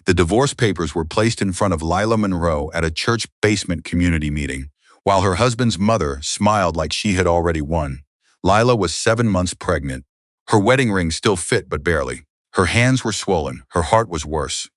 The divorce papers were placed in front of Lila Monroe at a church basement community meeting, while her husband's mother smiled like she had already won. Lila was 7 months pregnant. Her wedding ring still fit, but barely. Her hands were swollen. Her heart was worse.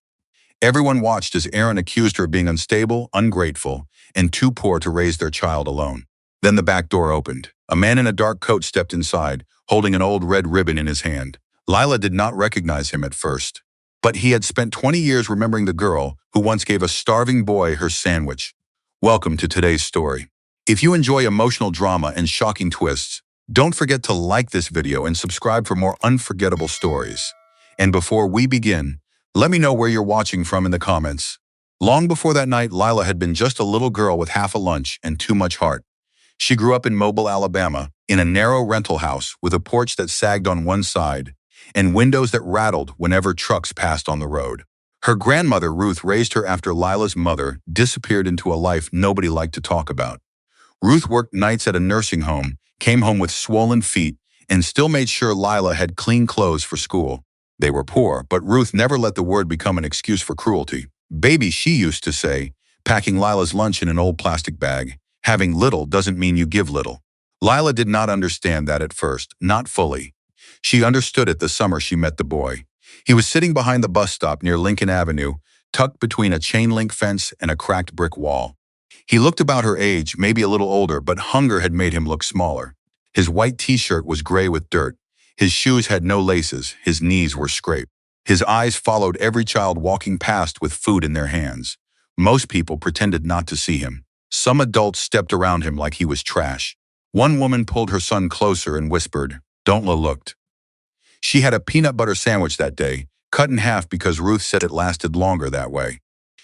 Everyone watched as Aaron accused her of being unstable, ungrateful, and too poor to raise their child alone. Then the back door opened. A man in a dark coat stepped inside, holding an old red ribbon in his hand. Lila did not recognize him at first, but he had spent 20 years remembering the girl who once gave a starving boy her sandwich. Welcome to today's story. If you enjoy emotional drama and shocking twists, don't forget to like this video and subscribe for more unforgettable stories. And before we begin, let me know where you're watching from in the comments. Long before that night, Lila had been just a little girl with half a lunch and too much heart. She grew up in Mobile, Alabama, in a narrow rental house with a porch that sagged on one side and windows that rattled whenever trucks passed on the road. Her grandmother, Ruth, raised her after Lila's mother disappeared into a life nobody liked to talk about. Ruth worked nights at a nursing home, came home with swollen feet, and still made sure Lila had clean clothes for school. They were poor, but Ruth never let the word become an excuse for cruelty. Baby, she used to say, packing Lila's lunch in an old plastic bag. Having little doesn't mean you give little. Lila did not understand that at first, not fully. She understood it the summer she met the boy. He was sitting behind the bus stop near Lincoln Avenue, tucked between a chain-link fence and a cracked brick wall. He looked about her age, maybe a little older, but hunger had made him look smaller. His white t-shirt was gray with dirt. His shoes had no laces. His knees were scraped. His eyes followed every child walking past with food in their hands. Most people pretended not to see him. Some adults stepped around him like he was trash. One woman pulled her son closer and whispered, "Don't look." She had a peanut butter sandwich that day, cut in half because Ruth said it lasted longer that way.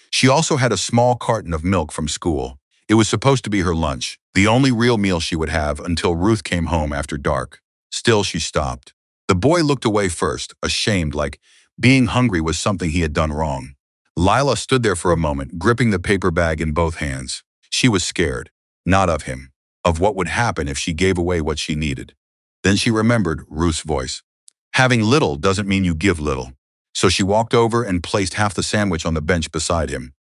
She also had a small carton of milk from school. It was supposed to be her lunch, the only real meal she would have until Ruth came home after dark. Still, she stopped. The boy looked away first, ashamed, like being hungry was something he had done wrong. Lila stood there for a moment, gripping the paper bag in both hands. She was scared, not of him, of what would happen if she gave away what she needed. Then she remembered Ruth's voice. Having little doesn't mean you give little. So she walked over and placed half the sandwich on the bench beside him.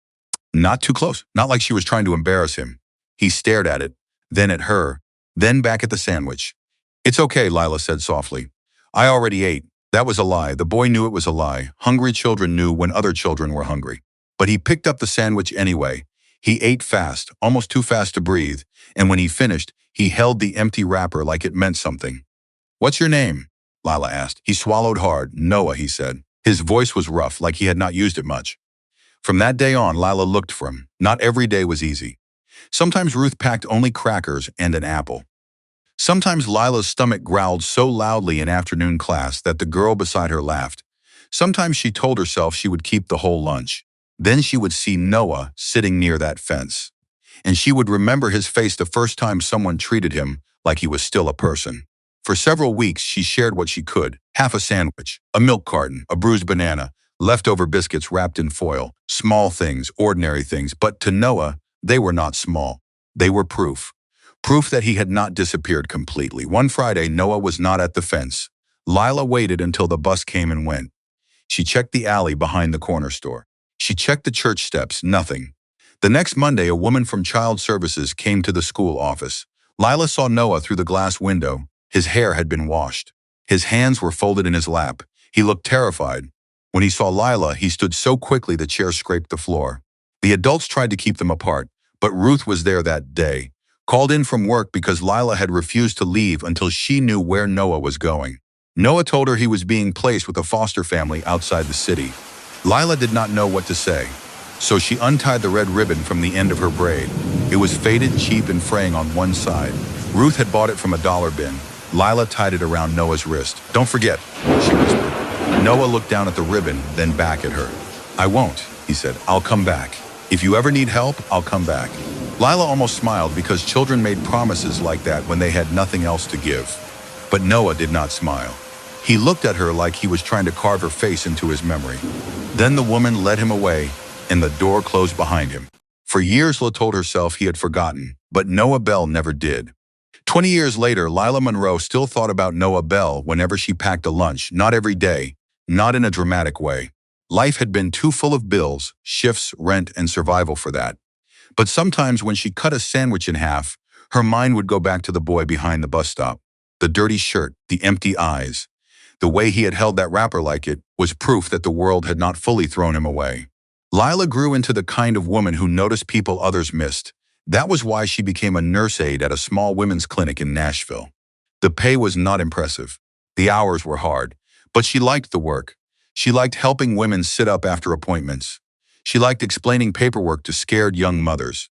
Not too close, not like she was trying to embarrass him. He stared at it, then at her, then back at the sandwich. "It's okay," Lila said softly. "I already ate." That was a lie. The boy knew it was a lie. Hungry children knew when other children were hungry. But he picked up the sandwich anyway. He ate fast, almost too fast to breathe, and when he finished, he held the empty wrapper like it meant something. "What's your name?" Lila asked. He swallowed hard. "Noah," he said. His voice was rough, like he had not used it much. From that day on, Lila looked for him. Not every day was easy. Sometimes Ruth packed only crackers and an apple. Sometimes Lila's stomach growled so loudly in afternoon class that the girl beside her laughed. Sometimes she told herself she would keep the whole lunch. Then she would see Noah sitting near that fence. And she would remember his face the first time someone treated him like he was still a person. For several weeks, she shared what she could. Half a sandwich, a milk carton, a bruised banana, leftover biscuits wrapped in foil. Small things, ordinary things, but to Noah, they were not small. They were proof. Proof that he had not disappeared completely. One Friday, Noah was not at the fence. Lila waited until the bus came and went. She checked the alley behind the corner store. She checked the church steps, nothing. The next Monday, a woman from Child Services came to the school office. Lila saw Noah through the glass window. His hair had been washed. His hands were folded in his lap. He looked terrified. When he saw Lila, he stood so quickly the chair scraped the floor. The adults tried to keep them apart, but Ruth was there that day, called in from work because Lila had refused to leave until she knew where Noah was going. Noah told her he was being placed with a foster family outside the city. Lila did not know what to say, so she untied the red ribbon from the end of her braid. It was faded, cheap, and fraying on one side. Ruth had bought it from a dollar bin. Lila tied it around Noah's wrist. "Don't forget," she whispered. Noah looked down at the ribbon, then back at her. "I won't," he said. "I'll come back. If you ever need help, I'll come back." Lila almost smiled because children made promises like that when they had nothing else to give. But Noah did not smile. He looked at her like he was trying to carve her face into his memory. Then the woman led him away, and the door closed behind him. For years, Lila told herself he had forgotten, but Noah Bell never did. 20 years later, Lila Monroe still thought about Noah Bell whenever she packed a lunch, not every day, not in a dramatic way. Life had been too full of bills, shifts, rent, and survival for that. But sometimes when she cut a sandwich in half, her mind would go back to the boy behind the bus stop. The dirty shirt, the empty eyes. The way he had held that wrapper like it was proof that the world had not fully thrown him away. Lila grew into the kind of woman who noticed people others missed. That was why she became a nurse aide at a small women's clinic in Nashville. The pay was not impressive. The hours were hard, but she liked the work. She liked helping women sit up after appointments. She liked explaining paperwork to scared young mothers.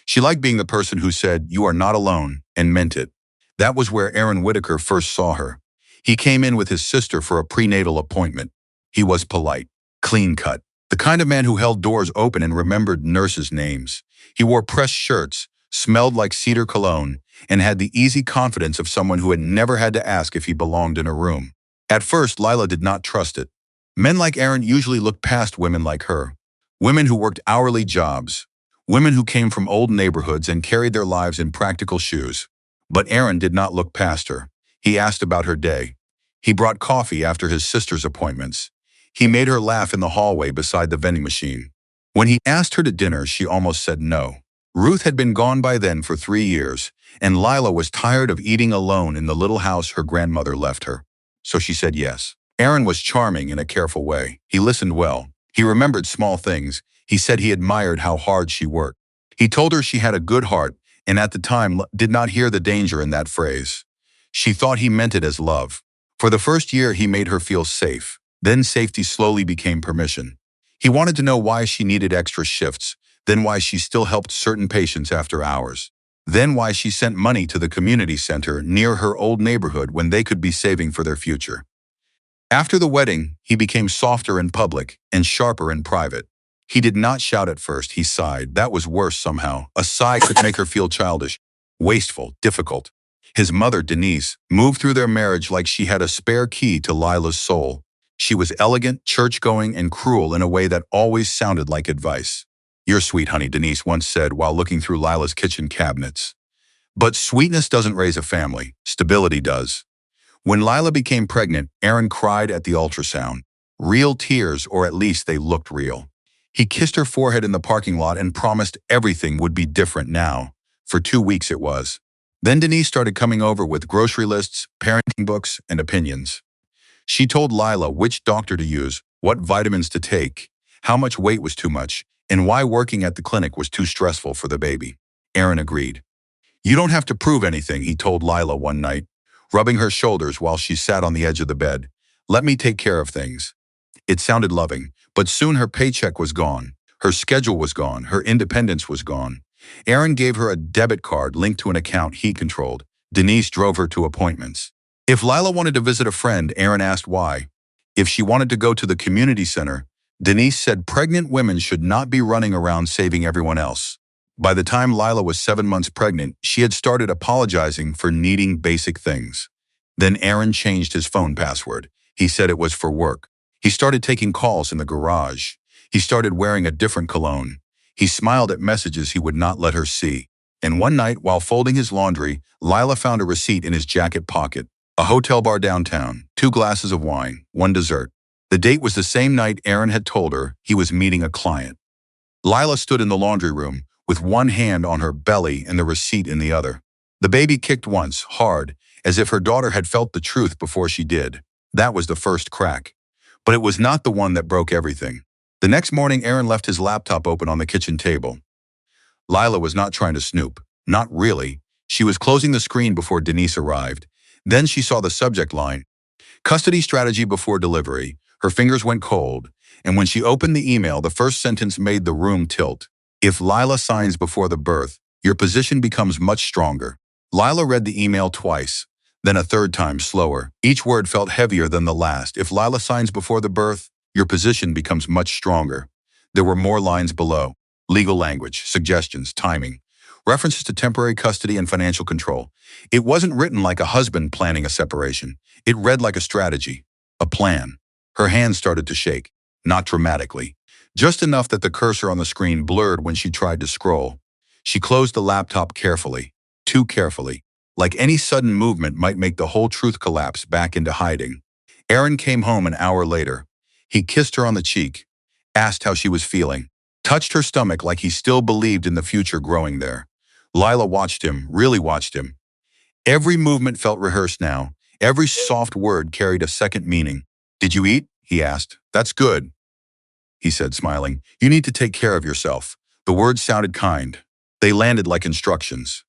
She liked being the person who said, "You are not alone," and meant it. That was where Aaron Whitaker first saw her. He came in with his sister for a prenatal appointment. He was polite, clean-cut, the kind of man who held doors open and remembered nurses' names. He wore pressed shirts, smelled like cedar cologne, and had the easy confidence of someone who had never had to ask if he belonged in a room. At first, Lila did not trust it. Men like Aaron usually looked past women like her. Women who worked hourly jobs. Women who came from old neighborhoods and carried their lives in practical shoes. But Aaron did not look past her. He asked about her day. He brought coffee after his sister's appointments. He made her laugh in the hallway beside the vending machine. When he asked her to dinner, she almost said no. Ruth had been gone by then for 3 years, and Lila was tired of eating alone in the little house her grandmother left her. So she said yes. Aaron was charming in a careful way. He listened well. He remembered small things. He said he admired how hard she worked. He told her she had a good heart, and at the time did not hear the danger in that phrase. She thought he meant it as love. For the first year, he made her feel safe. Then safety slowly became permission. He wanted to know why she needed extra shifts, then why she still helped certain patients after hours, then why she sent money to the community center near her old neighborhood when they could be saving for their future. After the wedding, he became softer in public and sharper in private. He did not shout at first, he sighed. That was worse somehow. A sigh could make her feel childish, wasteful, difficult. His mother, Denise, moved through their marriage like she had a spare key to Lila's soul. She was elegant, church-going, and cruel in a way that always sounded like advice. "You're sweet, honey," Denise once said while looking through Lila's kitchen cabinets. But sweetness doesn't raise a family. Stability does. When Lila became pregnant, Aaron cried at the ultrasound. Real tears, or at least they looked real. He kissed her forehead in the parking lot and promised everything would be different now. For 2 weeks it was. Then Denise started coming over with grocery lists, parenting books, and opinions. She told Lila which doctor to use, what vitamins to take, how much weight was too much, and why working at the clinic was too stressful for the baby. Aaron agreed. "You don't have to prove anything," he told Lila one night, rubbing her shoulders while she sat on the edge of the bed. "Let me take care of things." It sounded loving, but soon her paycheck was gone. Her schedule was gone. Her independence was gone. Aaron gave her a debit card linked to an account he controlled. Denise drove her to appointments. If Lila wanted to visit a friend, Aaron asked why. If she wanted to go to the community center, Denise said pregnant women should not be running around saving everyone else. By the time Lila was 7 months pregnant, she had started apologizing for needing basic things. Then Aaron changed his phone password. He said it was for work. He started taking calls in the garage. He started wearing a different cologne. He smiled at messages he would not let her see. And one night, while folding his laundry, Lila found a receipt in his jacket pocket. A hotel bar downtown, 2 glasses of wine, 1 dessert. The date was the same night Aaron had told her he was meeting a client. Lila stood in the laundry room, with one hand on her belly and the receipt in the other. The baby kicked once, hard, as if her daughter had felt the truth before she did. That was the first crack. But it was not the one that broke everything. The next morning, Aaron left his laptop open on the kitchen table. Lila was not trying to snoop. Not really. She was closing the screen before Denise arrived. Then she saw the subject line, "Custody strategy before delivery." Her fingers went cold, and when she opened the email, the first sentence made the room tilt. "If Lila signs before the birth, your position becomes much stronger." Lila read the email twice, then a third time slower. Each word felt heavier than the last. "If Lila signs before the birth, your position becomes much stronger." There were more lines below. Legal language, suggestions, timing, references to temporary custody and financial control. It wasn't written like a husband planning a separation. It read like a strategy, a plan. Her hands started to shake, not dramatically, just enough that the cursor on the screen blurred when she tried to scroll. She closed the laptop carefully, too carefully, like any sudden movement might make the whole truth collapse back into hiding. Aaron came home an hour later. He kissed her on the cheek, asked how she was feeling, touched her stomach like he still believed in the future growing there. Lila watched him, really watched him. Every movement felt rehearsed now. Every soft word carried a second meaning. "Did you eat?" he asked. "That's good," he said, smiling. "You need to take care of yourself." The words sounded kind. They landed like instructions.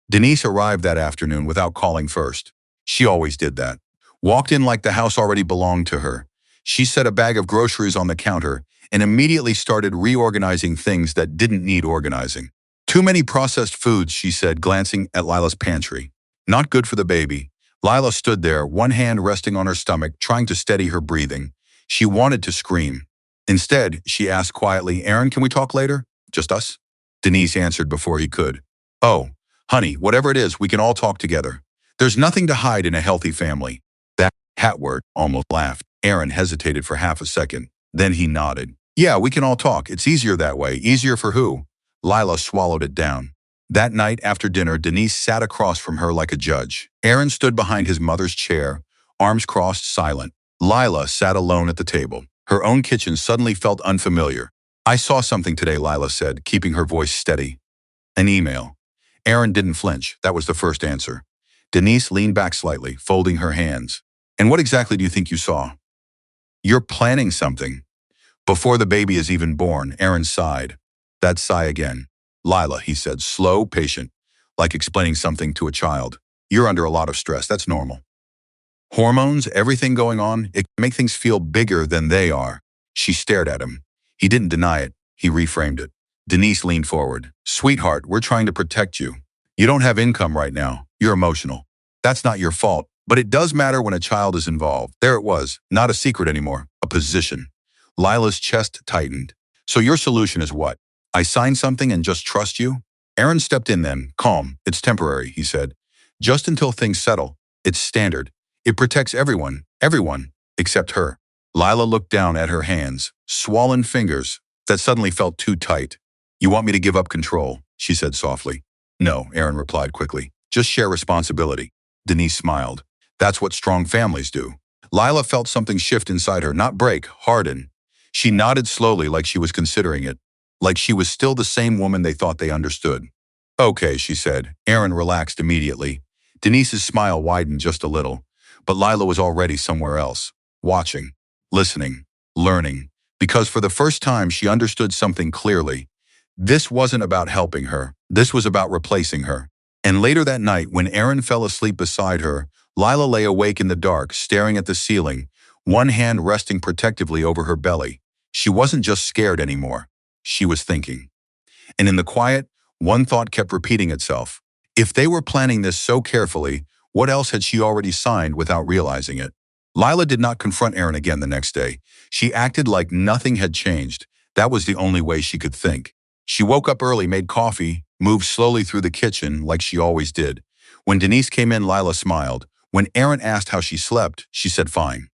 Denise arrived that afternoon without calling first. She always did that. Walked in like the house already belonged to her. She set a bag of groceries on the counter and immediately started reorganizing things that didn't need organizing. "Too many processed foods," she said, glancing at Lila's pantry. "Not good for the baby." Lila stood there, one hand resting on her stomach, trying to steady her breathing. She wanted to scream. Instead, she asked quietly, "Aaron, can we talk later? Just us?" Denise answered before he could. "Oh, honey, whatever it is, we can all talk together. There's nothing to hide in a healthy family." That hat word almost laughed. Aaron hesitated for half a second. Then he nodded. "Yeah, we can all talk. It's easier that way." "Easier for who?" Lila swallowed it down. That night after dinner, Denise sat across from her like a judge. Aaron stood behind his mother's chair, arms crossed, silent. Lila sat alone at the table. Her own kitchen suddenly felt unfamiliar. "I saw something today," Lila said, keeping her voice steady. "An email." Aaron didn't flinch. That was the first answer. Denise leaned back slightly, folding her hands. "And what exactly do you think you saw?" "You're planning something." "Before the baby is even born," Aaron sighed. That sigh again. "Lila," he said, slow, patient, like explaining something to a child. "You're under a lot of stress. That's normal. Hormones, everything going on, it can make things feel bigger than they are." She stared at him. He didn't deny it. He reframed it. Denise leaned forward. "Sweetheart, we're trying to protect you. You don't have income right now. You're emotional. That's not your fault. But it does matter when a child is involved." There it was. Not a secret anymore. A position. Lila's chest tightened. "So your solution is what? I sign something and just trust you?" Aaron stepped in then, calm. "It's temporary," he said. "Just until things settle. It's standard. It protects everyone, except her." Lila looked down at her hands, swollen fingers that suddenly felt too tight. "You want me to give up control?" she said softly. "No," Aaron replied quickly. "Just share responsibility." Denise smiled. "That's what strong families do." Lila felt something shift inside her, not break, harden. She nodded slowly like she was considering it, like she was still the same woman they thought they understood. "Okay," she said. Aaron relaxed immediately. Denise's smile widened just a little, but Lila was already somewhere else, watching, listening, learning, because for the first time she understood something clearly. This wasn't about helping her. This was about replacing her. And later that night, when Aaron fell asleep beside her, Lila lay awake in the dark, staring at the ceiling, one hand resting protectively over her belly. She wasn't just scared anymore. She was thinking. And in the quiet, one thought kept repeating itself. If they were planning this so carefully, what else had she already signed without realizing it? Lila did not confront Aaron again the next day. She acted like nothing had changed. That was the only way she could think. She woke up early, made coffee, moved slowly through the kitchen like she always did. When Denise came in, Lila smiled. When Aaron asked how she slept, she said fine.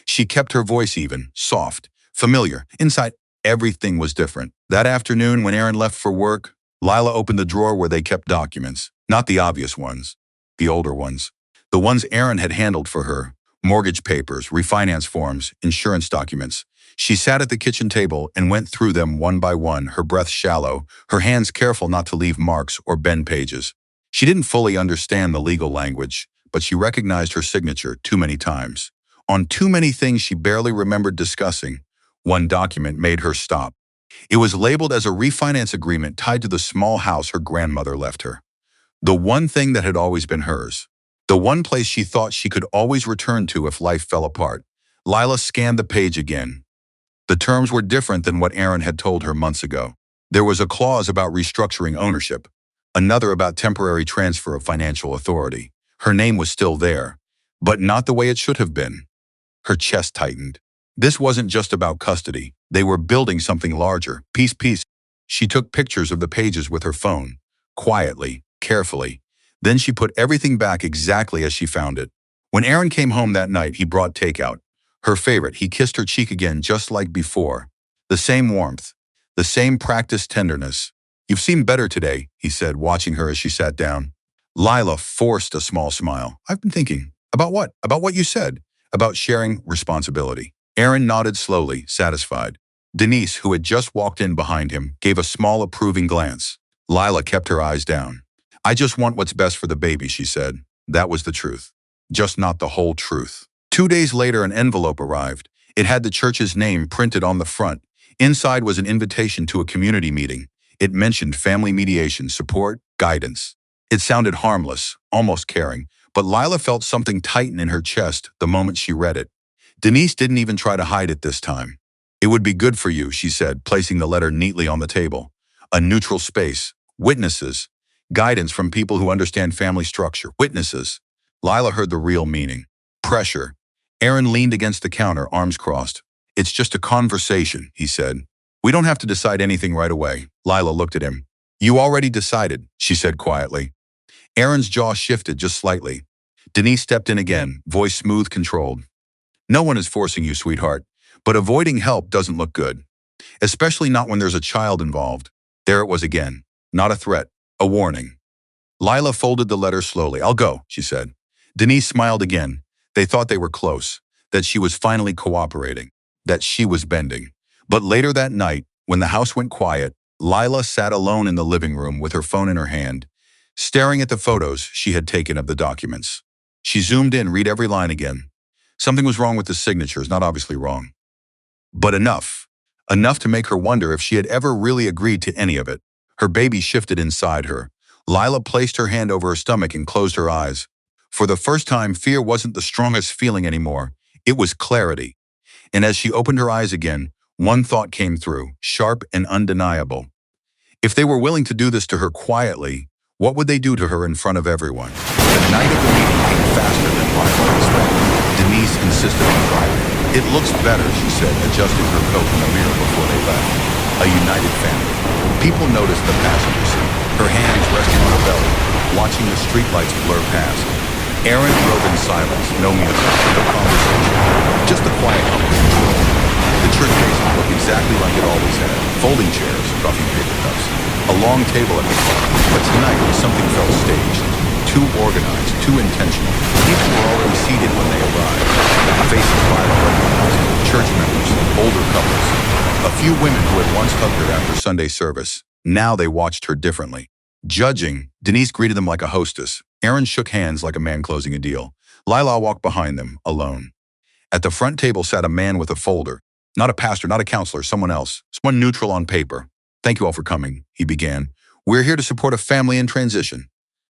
She kept her voice even, soft, familiar. Inside, everything was different. That afternoon, when Aaron left for work, Lila opened the drawer where they kept documents. Not the obvious ones, the older ones. The ones Aaron had handled for her. Mortgage papers, refinance forms, insurance documents. She sat at the kitchen table and went through them one by one, her breath shallow, her hands careful not to leave marks or bend pages. She didn't fully understand the legal language, but she recognized her signature too many times. On too many things she barely remembered discussing. One document made her stop. It was labeled as a refinance agreement tied to the small house her grandmother left her. The one thing that had always been hers. The one place she thought she could always return to if life fell apart. Lila scanned the page again. The terms were different than what Aaron had told her months ago. There was a clause about restructuring ownership, another about temporary transfer of financial authority. Her name was still there, but not the way it should have been. Her chest tightened. This wasn't just about custody. They were building something larger, piece. She took pictures of the pages with her phone, quietly, carefully. Then she put everything back exactly as she found it. When Aaron came home that night, he brought takeout. Her favorite. He kissed her cheek again just like before. The same warmth, the same practiced tenderness. "You've seemed better today," he said, watching her as she sat down. Lila forced a small smile. "I've been thinking." "About what?" "About what you said. About sharing responsibility." Aaron nodded slowly, satisfied. Denise, who had just walked in behind him, gave a small approving glance. Lila kept her eyes down. I just want what's best for the baby, she said. That was the truth. Just not the whole truth. 2 days later, an envelope arrived. It had the church's name printed on the front. Inside was an invitation to a community meeting. It mentioned family mediation, support, guidance. It sounded harmless, almost caring, but Lila felt something tighten in her chest the moment she read it. Denise didn't even try to hide it this time. It would be good for you, she said, placing the letter neatly on the table. A neutral space. Witnesses. Guidance from people who understand family structure. Witnesses. Lila heard the real meaning. Pressure. Aaron leaned against the counter, arms crossed. It's just a conversation, he said. We don't have to decide anything right away. Lila looked at him. You already decided, she said quietly. Aaron's jaw shifted just slightly. Denise stepped in again, voice smooth, controlled. No one is forcing you, sweetheart, but avoiding help doesn't look good, especially not when there's a child involved. There it was again. Not a threat, a warning. Lila folded the letter slowly. I'll go, she said. Denise smiled again. They thought they were close, that she was finally cooperating, that she was bending. But later that night, when the house went quiet, Lila sat alone in the living room with her phone in her hand, staring at the photos she had taken of the documents. She zoomed in, read every line again. Something was wrong with the signatures, not obviously wrong. But enough. Enough to make her wonder if she had ever really agreed to any of it. Her baby shifted inside her. Lila placed her hand over her stomach and closed her eyes. For the first time, fear wasn't the strongest feeling anymore. It was clarity. And as she opened her eyes again, one thought came through, sharp and undeniable. If they were willing to do this to her quietly, what would they do to her in front of everyone? The night of the meeting came faster than Lila expected. Denise insisted on driving. It looks better, she said, adjusting her coat in the mirror before they left. A united family. People noticed the passenger seat, her hands resting on her belly, watching the streetlights blur past. Aaron drove in silence, no music, no conversation, just a quiet hum. The church basement looked exactly like it always had. Folding chairs, coffee paper cups, a long table at the front. But tonight, something felt staged. Too organized, too intentional. People were already seated when they arrived. Faces Lila recognized, church members, older couples. A few women who had once hugged her after Sunday service. Now they watched her differently. Judging, Denise greeted them like a hostess. Aaron shook hands like a man closing a deal. Lila walked behind them, alone. At the front table sat a man with a folder. Not a pastor, not a counselor, someone else. Someone neutral on paper. Thank you all for coming, he began. We're here to support a family in transition.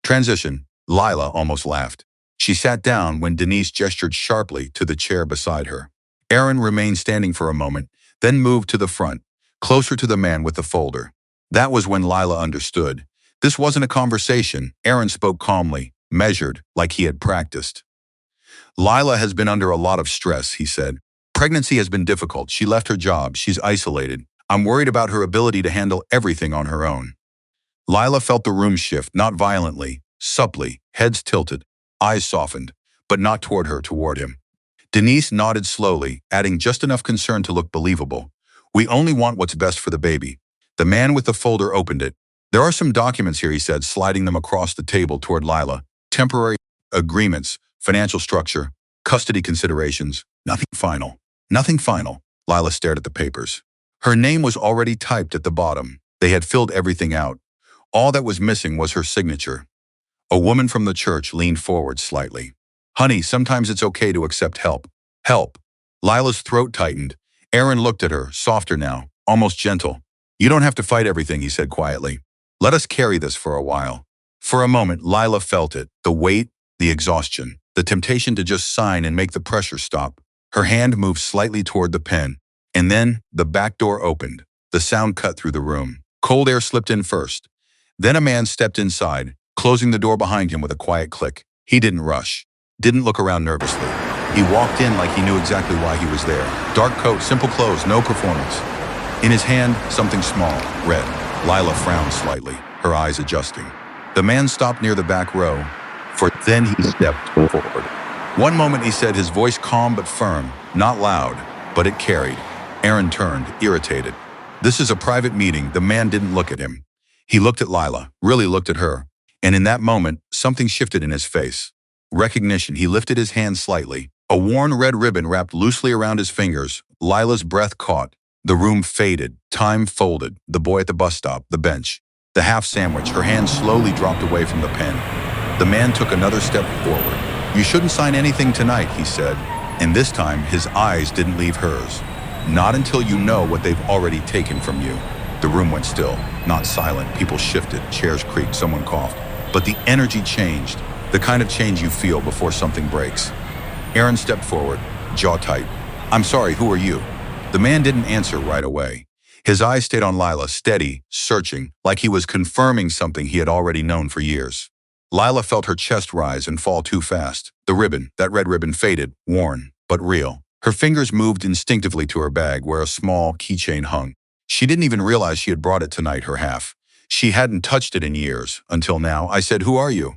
Transition, Lila almost laughed. She sat down when Denise gestured sharply to the chair beside her. Aaron remained standing for a moment, then moved to the front, closer to the man with the folder. That was when Lila understood. This wasn't a conversation. Aaron spoke calmly, measured, like he had practiced. Lila has been under a lot of stress, he said. Pregnancy has been difficult. She left her job. She's isolated. I'm worried about her ability to handle everything on her own. Lila felt the room shift, not violently, subtly, heads tilted, eyes softened, but not toward her, toward him. Denise nodded slowly, adding just enough concern to look believable. We only want what's best for the baby. The man with the folder opened it. There are some documents here, he said, sliding them across the table toward Lila. Temporary agreements, financial structure, custody considerations, nothing final. Nothing final. Lila stared at the papers. Her name was already typed at the bottom. They had filled everything out. All that was missing was her signature. A woman from the church leaned forward slightly. Honey, sometimes it's okay to accept help. Help. Lila's throat tightened. Aaron looked at her, softer now, almost gentle. You don't have to fight everything, he said quietly. Let us carry this for a while. For a moment, Lila felt it, the weight, the exhaustion, the temptation to just sign and make the pressure stop. Her hand moved slightly toward the pen, and then the back door opened. The sound cut through the room. Cold air slipped in first. Then a man stepped inside, closing the door behind him with a quiet click. He didn't rush, didn't look around nervously. He walked in like he knew exactly why he was there. Dark coat, simple clothes, no performance. In his hand, something small, red. Lila frowned slightly, her eyes adjusting. The man stopped near the back row, for then he stepped forward. One moment he said, his voice calm but firm, not loud, but it carried. Aaron turned, irritated. This is a private meeting. The man didn't look at him. He looked at Lila, really looked at her. And in that moment, something shifted in his face. Recognition. He lifted his hand slightly, A worn red ribbon wrapped loosely around his fingers. Lila's breath caught. The room faded. Time folded. The boy at the bus stop, the bench, the half sandwich. Her hand slowly dropped away from the pen. The man took another step forward. "You shouldn't sign anything tonight," he said. And this time, his eyes didn't leave hers. "Not until you know what they've already taken from you." The room went still, not silent. People shifted, chairs creaked, someone coughed. But the energy changed, the kind of change you feel before something breaks. Aaron stepped forward, jaw tight. "I'm sorry, who are you?" The man didn't answer right away. His eyes stayed on Lila, steady, searching, like he was confirming something he had already known for years. Lila felt her chest rise and fall too fast. The ribbon, that red ribbon, faded, worn, but real. Her fingers moved instinctively to her bag where a small keychain hung. She didn't even realize she had brought it tonight, her half. She hadn't touched it in years, until now. "I said, who are you?"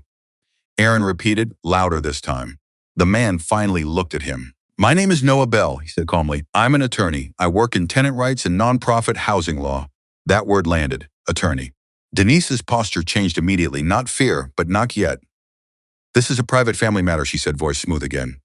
Aaron repeated, louder this time. The man finally looked at him. "My name is Noah Bell," he said calmly. "I'm an attorney. I work in tenant rights and nonprofit housing law." That word landed, attorney. Denise's posture changed immediately, not fear, but not yet. "This is a private family matter," she said, voice smooth again.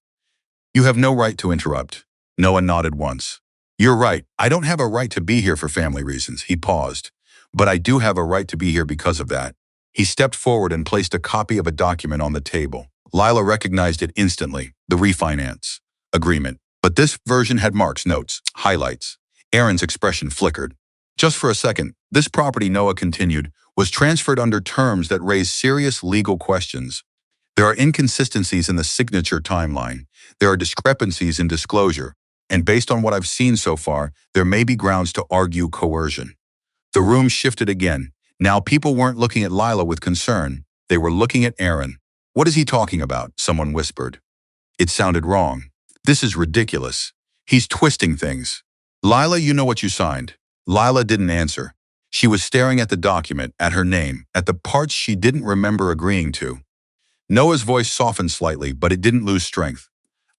"You have no right to interrupt." Noah nodded once. "You're right. I don't have a right to be here for family reasons." He paused. "But I do have a right to be here because of that." He stepped forward and placed a copy of a document on the table. Lila recognized it instantly, the refinance agreement. But this version had marks, notes, highlights. Aaron's expression flickered. "Just for a second, this property," Noah continued, "was transferred under terms that raise serious legal questions. There are inconsistencies in the signature timeline. There are discrepancies in disclosure. And based on what I've seen so far, there may be grounds to argue coercion." The room shifted again. Now people weren't looking at Lila with concern. They were looking at Aaron. "What is he talking about?" someone whispered. It sounded wrong. "This is ridiculous. He's twisting things." "Lila, you know what you signed." Lila didn't answer. She was staring at the document, at her name, at the parts she didn't remember agreeing to. Noah's voice softened slightly, but it didn't lose strength.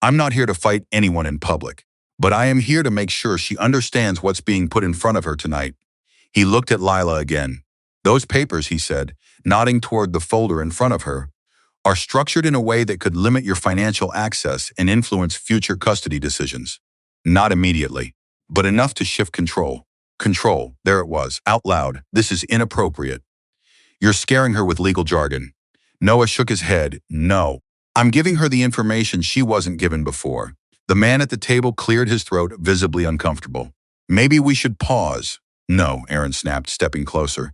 "I'm not here to fight anyone in public, but I am here to make sure she understands what's being put in front of her tonight." He looked at Lila again. "Those papers," he said, nodding toward the folder in front of her, "are structured in a way that could limit your financial access and influence future custody decisions. Not immediately, but enough to shift control." Control, there it was, out loud. "This is inappropriate. You're scaring her with legal jargon." Noah shook his head. "No. I'm giving her the information she wasn't given before." The man at the table cleared his throat, visibly uncomfortable. "Maybe we should pause." "No," Aaron snapped, stepping closer.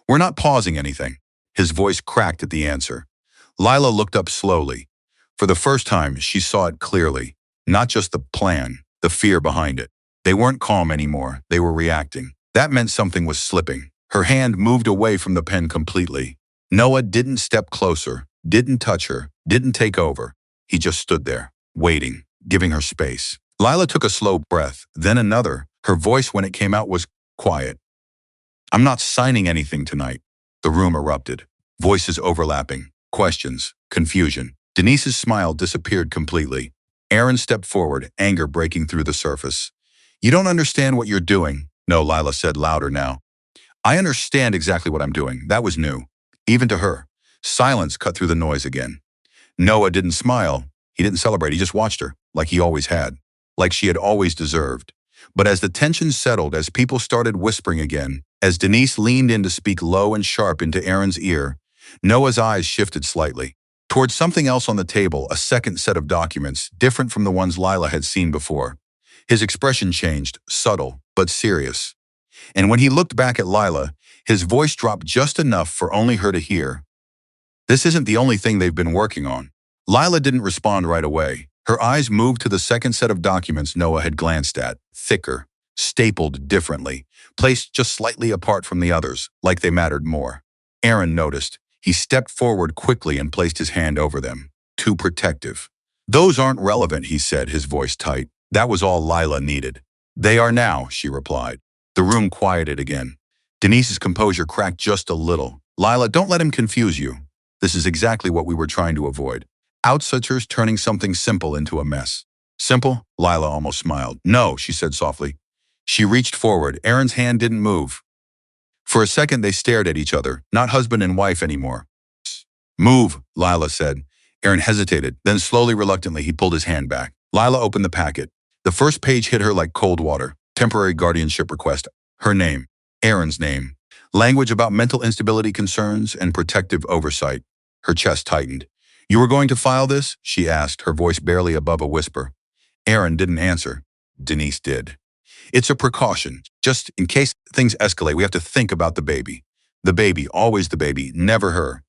"We're not pausing anything." His voice cracked at the answer. Lila looked up slowly. For the first time, she saw it clearly. Not just the plan, the fear behind it. They weren't calm anymore. They were reacting. That meant something was slipping. Her hand moved away from the pen completely. Noah didn't step closer, didn't touch her, didn't take over. He just stood there, waiting, giving her space. Lila took a slow breath, then another. Her voice, when it came out, was quiet. "I'm not signing anything tonight." The room erupted. Voices overlapping, questions, confusion. Denise's smile disappeared completely. Aaron stepped forward, anger breaking through the surface. "You don't understand what you're doing." "No," Lila said louder now. "I understand exactly what I'm doing." That was new, even to her. Silence cut through the noise again. Noah didn't smile. He didn't celebrate. He just watched her, like he always had, like she had always deserved. But as the tension settled, as people started whispering again, as Denise leaned in to speak low and sharp into Aaron's ear, Noah's eyes shifted slightly. Towards something else on the table, a second set of documents, different from the ones Lila had seen before. His expression changed, subtle, but serious. And when he looked back at Lila, his voice dropped just enough for only her to hear. "This isn't the only thing they've been working on." Lila didn't respond right away. Her eyes moved to the second set of documents Noah had glanced at, thicker, stapled differently, placed just slightly apart from the others, like they mattered more. Aaron noticed. He stepped forward quickly and placed his hand over them. Too protective. "Those aren't relevant," he said, his voice tight. That was all Lila needed. "They are now," she replied. The room quieted again. Denise's composure cracked just a little. "Lila, don't let him confuse you. This is exactly what we were trying to avoid. Outsiders turning something simple into a mess." "Simple?" Lila almost smiled. "No," she said softly. She reached forward. Aaron's hand didn't move. For a second they stared at each other, not husband and wife anymore. "Move," Lila said. Aaron hesitated, then slowly, reluctantly, he pulled his hand back. Lila opened the packet. The first page hit her like cold water. Temporary guardianship request. Her name. Aaron's name. Language about mental instability concerns and protective oversight. Her chest tightened. "You were going to file this?" she asked, her voice barely above a whisper. Aaron didn't answer. Denise did. "It's a precaution. Just in case things escalate, we have to think about the baby. The baby, always the baby, never her."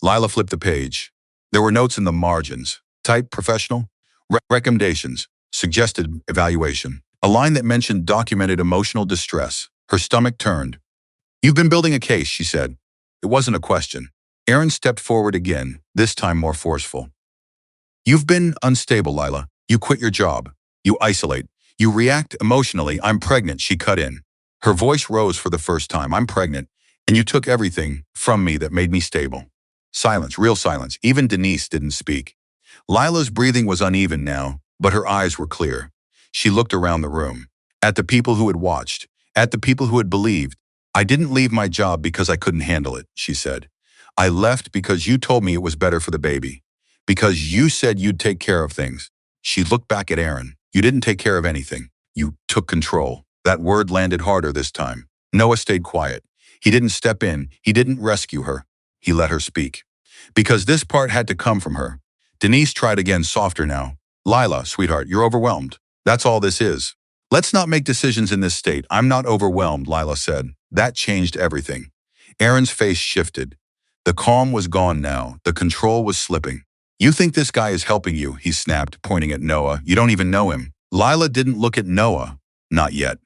Lila flipped the page. There were notes in the margins. Type professional. Recommendations. Suggested evaluation. A line that mentioned documented emotional distress. Her stomach turned. "You've been building a case," she said. It wasn't a question. Aaron stepped forward again, this time more forceful. "You've been unstable, Lila. You quit your job. You isolate. You react emotionally. I'm pregnant," she cut in. Her voice rose for the first time. "I'm pregnant, and you took everything from me that made me stable." Silence, real silence. Even Denise didn't speak. Lila's breathing was uneven now, but her eyes were clear. She looked around the room. At the people who had watched. At the people who had believed. "I didn't leave my job because I couldn't handle it," she said. "I left because you told me it was better for the baby. Because you said you'd take care of things." She looked back at Aaron. "You didn't take care of anything. You took control." That word landed harder this time. Noah stayed quiet. He didn't step in. He didn't rescue her. He let her speak. "Because this part had to come from her." Denise tried again, softer now. "Lila, sweetheart, you're overwhelmed. That's all this is. Let's not make decisions in this state." "I'm not overwhelmed," Lila said. That changed everything. Aaron's face shifted. The calm was gone now. The control was slipping. "You think this guy is helping you," he snapped, pointing at Noah. "You don't even know him." Lila didn't look at Noah. "Not yet."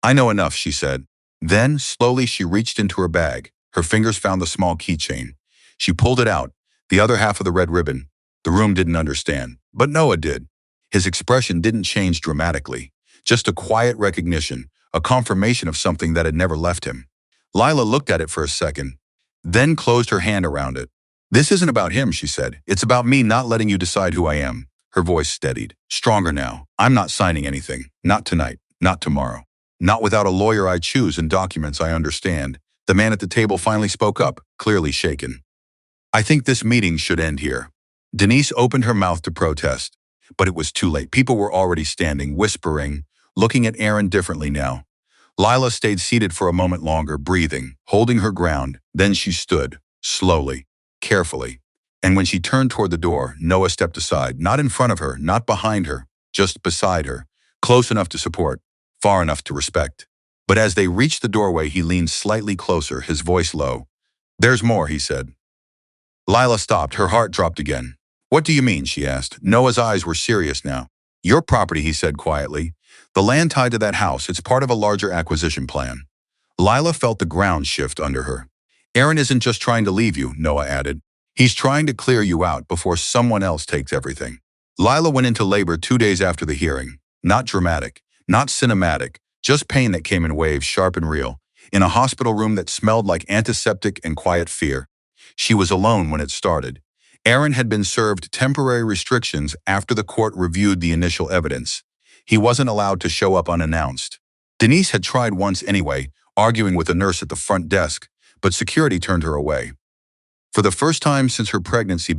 "I know enough," she said. Then, slowly, she reached into her bag. Her fingers found the small keychain. She pulled it out, the other half of the red ribbon. The room didn't understand, but Noah did. His expression didn't change dramatically. Just a quiet recognition, a confirmation of something that had never left him. Lila looked at it for a second, then closed her hand around it. "This isn't about him," she said. "It's about me not letting you decide who I am." Her voice steadied, stronger now. "I'm not signing anything. Not tonight. Not tomorrow. Not without a lawyer I choose and documents I understand." The man at the table finally spoke up, clearly shaken. "I think this meeting should end here." Denise opened her mouth to protest, but it was too late. People were already standing, whispering, looking at Aaron differently now. Lila stayed seated for a moment longer, breathing, holding her ground. Then she stood, slowly, carefully. And when she turned toward the door, Noah stepped aside, not in front of her, not behind her, just beside her, close enough to support, far enough to respect. But as they reached the doorway, he leaned slightly closer, his voice low. "There's more," he said. Lila stopped, her heart dropped again. "What do you mean?" she asked. Noah's eyes were serious now. "Your property," he said quietly. "The land tied to that house, it's part of a larger acquisition plan." Lila felt the ground shift under her. "Aaron isn't just trying to leave you," Noah added. "He's trying to clear you out before someone else takes everything." Lila went into labor 2 days after the hearing. Not dramatic, not cinematic, just pain that came in waves, sharp and real, in a hospital room that smelled like antiseptic and quiet fear. She was alone when it started. Aaron had been served temporary restrictions after the court reviewed the initial evidence. He wasn't allowed to show up unannounced. Denise had tried once anyway, arguing with a nurse at the front desk, but security turned her away. For the first time since her pregnancy,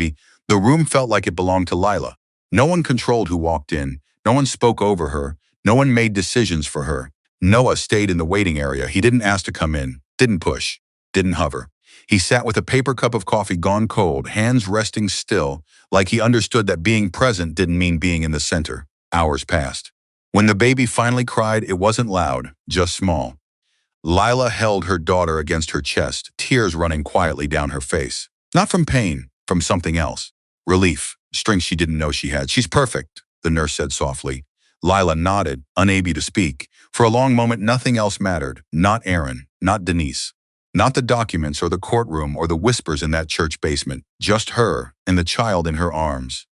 the room felt like it belonged to Lila. No one controlled who walked in. No one spoke over her. No one made decisions for her. Noah stayed in the waiting area. He didn't ask to come in, didn't push, didn't hover. He sat with a paper cup of coffee gone cold, hands resting still, like he understood that being present didn't mean being in the center. Hours passed. When the baby finally cried, it wasn't loud, just small. Lila held her daughter against her chest, tears running quietly down her face. Not from pain, from something else. Relief, strength she didn't know she had. "She's perfect," the nurse said softly. Lila nodded, unable to speak. For a long moment, nothing else mattered. Not Aaron, not Denise. Not the documents or the courtroom or the whispers in that church basement. Just her and the child in her arms.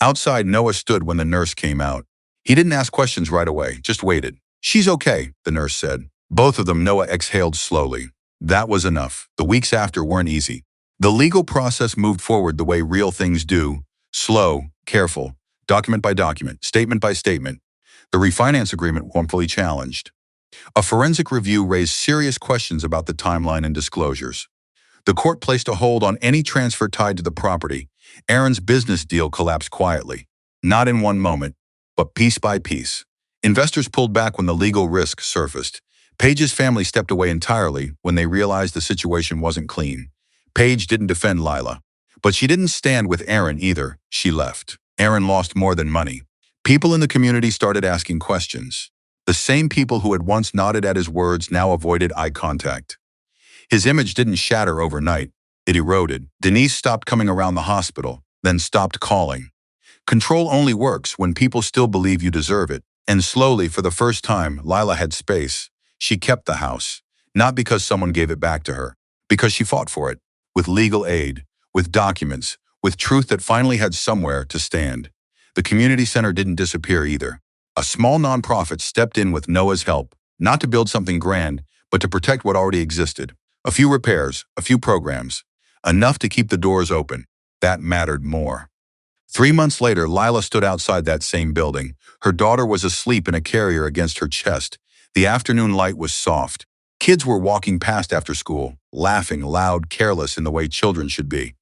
Outside, Noah stood when the nurse came out. He didn't ask questions right away, just waited. "She's okay," the nurse said. Both of them, Noah exhaled slowly. That was enough. The weeks after weren't easy. The legal process moved forward the way real things do. Slow, careful, document by document, statement by statement. The refinance agreement wrongfully challenged. A forensic review raised serious questions about the timeline and disclosures. The court placed a hold on any transfer tied to the property. Aaron's business deal collapsed quietly. Not in one moment, But piece by piece, investors pulled back when the legal risk surfaced. Paige's family stepped away entirely when they realized the situation wasn't clean. Paige didn't defend Lila. But she didn't stand with Aaron either. She left. Aaron lost more than money. People in the community started asking questions. The same people who had once nodded at his words now avoided eye contact. His image didn't shatter overnight. It eroded. Denise stopped coming around the hospital, then stopped calling. Control only works when people still believe you deserve it. And slowly, for the first time, Lila had space. She kept the house, not because someone gave it back to her, because she fought for it, with legal aid, with documents, with truth that finally had somewhere to stand. The community center didn't disappear either. A small nonprofit stepped in with Noah's help, not to build something grand, but to protect what already existed. A few repairs, a few programs, enough to keep the doors open. That mattered more. 3 months later, Lila stood outside that same building. Her daughter was asleep in a carrier against her chest. The afternoon light was soft. Kids were walking past after school, laughing loud, careless in the way children should be.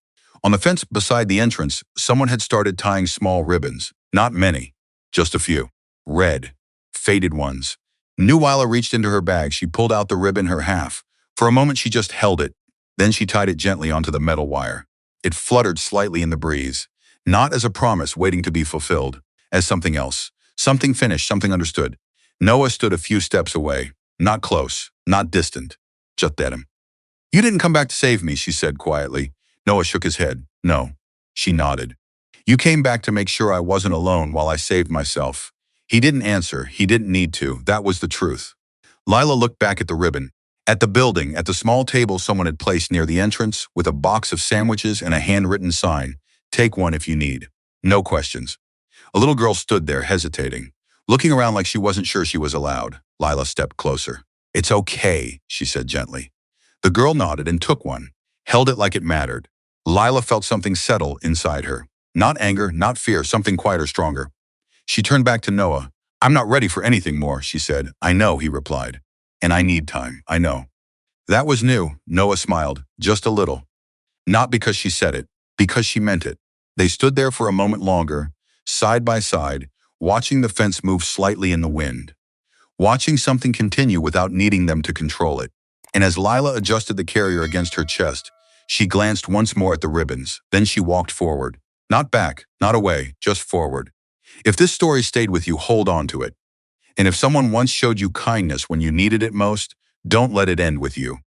On the fence beside the entrance, someone had started tying small ribbons. Not many, just a few. Red, faded ones. Lila reached into her bag. She pulled out the ribbon her half. For a moment, she just held it. Then she tied it gently onto the metal wire. It fluttered slightly in the breeze. Not as a promise waiting to be fulfilled, as something else. Something finished, something understood. Noah stood a few steps away. Not close, not distant. Just at him. "You didn't come back to save me," she said quietly. Noah shook his head. "No." She nodded. "You came back to make sure I wasn't alone while I saved myself." He didn't answer. He didn't need to. That was the truth. Lila looked back at the ribbon. At the building, at the small table someone had placed near the entrance, with a box of sandwiches and a handwritten sign. "Take one if you need." No questions. A little girl stood there, hesitating, looking around like she wasn't sure she was allowed. Lila stepped closer. "It's okay," she said gently. The girl nodded and took one, held it like it mattered. Lila felt something settle inside her. Not anger, not fear, something quieter, stronger. She turned back to Noah. "I'm not ready for anything more," she said. "I know," he replied. "And I need time, I know." That was new. Noah smiled, just a little. Not because she said it, because she meant it. They stood there for a moment longer, side by side, watching the fence move slightly in the wind, watching something continue without needing them to control it. And as Lila adjusted the carrier against her chest, she glanced once more at the ribbons. Then she walked forward. Not back, not away, just forward. If this story stayed with you, hold on to it. And if someone once showed you kindness when you needed it most, don't let it end with you.